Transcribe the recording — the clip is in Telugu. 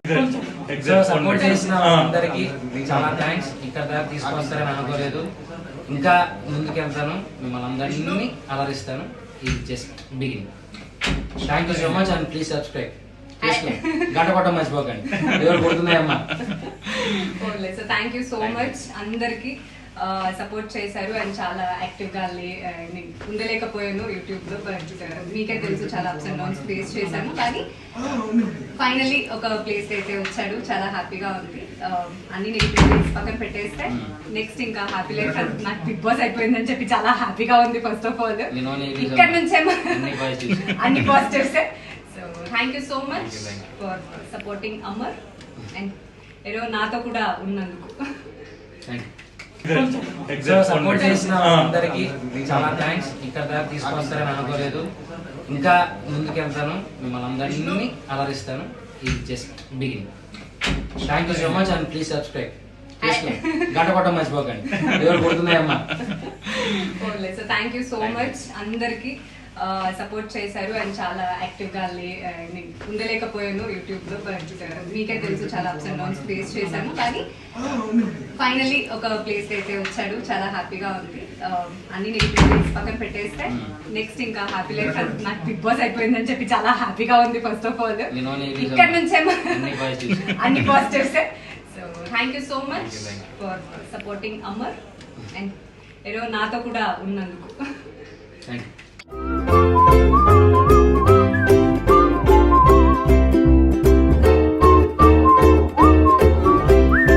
సపోర్ట్ చేసిన అందరికి చాలా థ్యాంక్స్. ఇక్కడ దాకా తీసుకొస్తారని అనుకోలేదు. ఇంకా ముందుకు వెళ్తాను, మిమ్మల్ని అందరినీ అలరిస్తాను. ఇది just beginning. Thank you so much and please subscribe. గంట కొట్టం మర్చిపోకండి, ఎవరు కొడుతున్నాయమ్మా. So thank you so much అందరికి సపోర్ట్ చేశారు అండ్ చాలా యాక్టివ్గా ఉండలేకపోయాను యూట్యూబ్లో. బట్ మీకే తెలుసు చాలా అప్స్ అండ్ డౌన్స్ ఫేస్ చేశాను, కానీ ఫైనలీ ఒక ప్లేస్ అయితే వచ్చాడు. చాలా హ్యాపీగా ఉంది. అన్ని నెగిటివ్ పక్కన పెట్టేస్తే నెక్స్ట్ ఇంకా హ్యాపీ లైఫ్. నాకు బిగ్ బాస్ అయిపోయిందని చెప్పి చాలా హ్యాపీగా ఉంది. ఫస్ట్ ఆఫ్ ఆల్ ఇక్కడ నుంచే అన్ని positives. So thank you so much for supporting Amar and ఏదో నాతో కూడా ఉన్నందుకు. సపోర్ట్ చేసిన అందరికి చాలా థ్యాంక్స్. ఇక్కడ దాకా తీసుకొస్తారని అనుకోలేదు. ఇంకా ముందుకు వెళ్తాను, మిమ్మల్ని అందరినీ అలరిస్తాను. ఇది just beginning. Thank you so much and please subscribe. గంట కొట్టం మర్చిపోకండి, ఎవరు కొడుతున్నాయమ్మా. So thank you so much అందరికి సపోర్ట్ చేశారు అండ్ చాలా యాక్టివ్గా ఉండలేకపోయాను యూట్యూబ్లో. బట్ మీకే తెలుసు చాలా అప్స్ అండ్ డౌన్స్ ఫేస్ చేశాను, కానీ ఫైనలీ ఒక ప్లేస్ అయితే వచ్చాడు. చాలా హ్యాపీగా ఉంది. అన్ని నెగిటివ్ పక్కన పెట్టేస్తే నెక్స్ట్ ఇంకా హ్యాపీ లైఫ్. నాకు బిగ్ బాస్ అయిపోయిందని చెప్పి చాలా హ్యాపీగా ఉంది. ఫస్ట్ ఆఫ్ ఆల్ ఇక్కడ నుంచే అన్ని positives. So thank you so much for supporting Amar and ఏదో నాతో కూడా ఉన్నందుకు.